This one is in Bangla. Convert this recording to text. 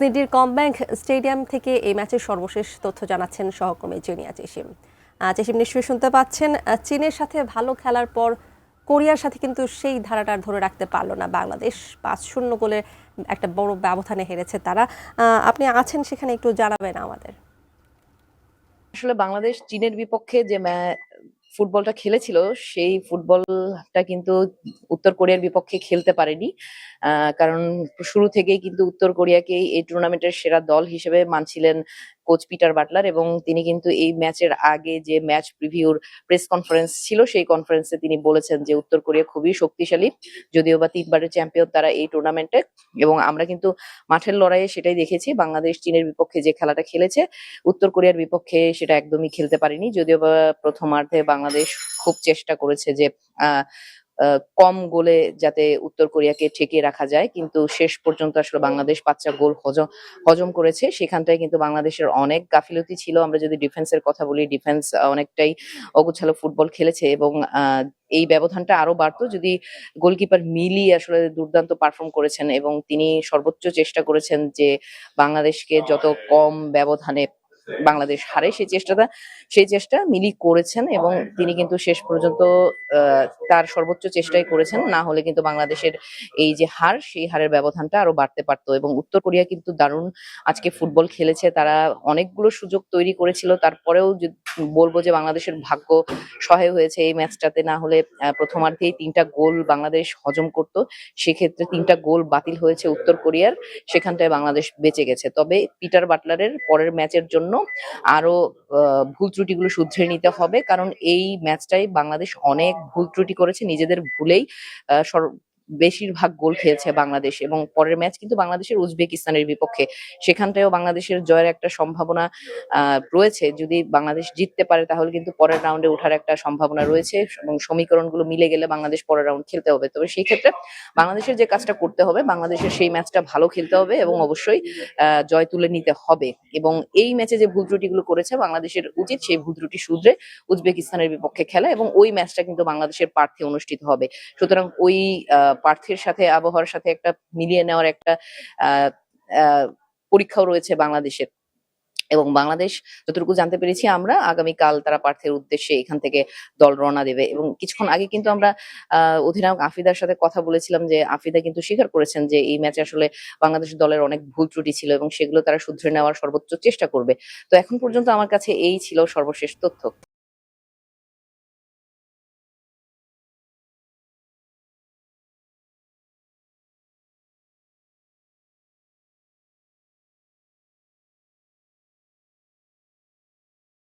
সিডনির কমব্যাংক স্টেডিয়াম থেকে এই ম্যাচের সর্বশেষ তথ্য জানাচ্ছেন সহকর্মী জেনিয়া চেশিম। চেশিম, নিশ্চয়ই শুনতে পাচ্ছেন। চীনের সাথে ভালো খেলার পর কোরিয়ার সাথে কিন্তু সেই ধারাটা ধরে রাখতে পারলো না বাংলাদেশ। 5-0 গোলের একটা বড় ব্যবধানে হেরেছে তারা। আপনি আছেন সেখানে, একটু জানাবেন আমাদের। আসলে বাংলাদেশ চীনের বিপক্ষে যে ফুটবলটা খেলেছিল সেই ফুটবলটা কিন্তু উত্তর কোরিয়ার বিপক্ষে খেলতে পারেনি। কারণ শুরু থেকেই কিন্তু উত্তর কোরিয়াকে এই টুর্নামেন্টের সেরা দল হিসেবে মানছিলেন কোচ পিটার বাটলার, এবং তিনি কিন্তু এই ম্যাচের আগে যে ম্যাচ প্রিভিউর প্রেস কনফারেন্স ছিল সেই কনফারেন্সে তিনি বলেছেন যে উত্তর কোরিয়া খুবই শক্তিশালী, যদিও বা 3বারের চ্যাম্পিয়ন তারা এই টুর্নামেন্টে। এবং আমরা কিন্তু মাঠের লড়াইয়ে সেটাই দেখেছি, বাংলাদেশ চীনের বিপক্ষে যে খেলাটা খেলেছে উত্তর কোরিয়ার বিপক্ষে সেটা একদমই খেলতে পারেনি। যদিও বা প্রথমার্ধে বাংলাদেশ খুব চেষ্টা করেছে যে আহ কম গোলে যাতে উত্তর কোরিয়াকে ঠেকিয়ে রাখা যায়, কিন্তু শেষ পর্যন্ত আসলে বাংলাদেশ 5টা গোল হজম করেছে। সেখানটায় কিন্তু বাংলাদেশের অনেক গাফিলতি ছিল। আমরা যদি ডিফেন্সের কথা বলি, ডিফেন্স অনেকটাই অগোছালো ফুটবল খেলেছে, এবং এই ব্যবধানটা আরো বাড়তো যদি গোলকিপার মিলি আসলে দুর্দান্ত পারফর্ম করেছেন, এবং তিনি সর্বোচ্চ চেষ্টা করেছেন যে বাংলাদেশকে যত কম ব্যবধানে বাংলাদেশ হারে সেই চেষ্টা মিলি করেছেন, এবং তিনি কিন্তু শেষ পর্যন্ত তার সর্বোচ্চ চেষ্টাই করেছেন। না হলে কিন্তু বাংলাদেশের এই যে হার, সেই হারের ব্যবধানটা আরো বাড়তে পারতো। এবং উত্তর কোরিয়া কিন্তু দারুণ আজকে ফুটবল খেলেছে, তারা অনেকগুলো সুযোগ তৈরি করেছিল। তারপরেও বলবো যে বাংলাদেশের ভাগ্য সহায় হয়েছে এই ম্যাচটাতে। না হলে প্রথমার্ধেই 3টা গোল বাংলাদেশ হজম করত, সেক্ষেত্রে 3টা গোল বাতিল হয়েছে উত্তর কোরিয়ার, সেখানটায় বাংলাদেশ বেঁচে গেছে। তবে পিটার বাটলারের পরের ম্যাচের জন্য আরো ভুল ত্রুটিগুলো শুধরে নিতে হবে, কারণ এই ম্যাচটাই বাংলাদেশ অনেক ভুল ত্রুটি করেছে, নিজেদের ভুলেই বেশিরভাগ গোল খেয়েছে বাংলাদেশ। এবং পরের ম্যাচ কিন্তু বাংলাদেশের উজবেকিস্তানের বিপক্ষে, সেখানটায়ও বাংলাদেশের জয়ের একটা সম্ভাবনা রয়েছে। যদি বাংলাদেশ জিততে পারে তাহলে কিন্তু পরের রাউন্ডে ওঠার একটা সম্ভাবনা রয়েছে, এবং সমীকরণগুলো মিলে গেলে বাংলাদেশ পরের রাউন্ড খেলতে হবে। তবে সেই ক্ষেত্রে বাংলাদেশের যে কাজটা করতে হবে, বাংলাদেশের সেই ম্যাচটা ভালো খেলতে হবে এবং অবশ্যই জয় তুলে নিতে হবে। এবং এই ম্যাচে যে ভুল ত্রুটিগুলো করেছে বাংলাদেশের উচিত সেই ভুল ত্রুটি শুধরে উজবেকিস্তানের বিপক্ষে খেলা, এবং ওই ম্যাচটা কিন্তু বাংলাদেশের পার্থে অনুষ্ঠিত হবে। সুতরাং ওই পার্থের সাথে আবহাওয়ার সাথে একটা মিলিয়ে নেওয়ার একটা আহ আহ পরীক্ষাও রয়েছে বাংলাদেশের। এবং বাংলাদেশ যতটুকু জানতে পেরেছি আমরা, আগামীকাল তারা পার্থের উদ্দেশ্যে এখান থেকে দল রওনা দেবে। এবং কিছুক্ষণ আগে কিন্তু আমরা অধিনায়ক আফিদার সাথে কথা বলেছিলাম, যে আফিদা কিন্তু স্বীকার করেছেন যে এই ম্যাচে আসলে বাংলাদেশ দলের অনেক ভুল ত্রুটি ছিল, এবং সেগুলো তারা শুধরে নেওয়ার সর্বোচ্চ চেষ্টা করবে। তো এখন পর্যন্ত আমার কাছে এই ছিল সর্বশেষ তথ্য।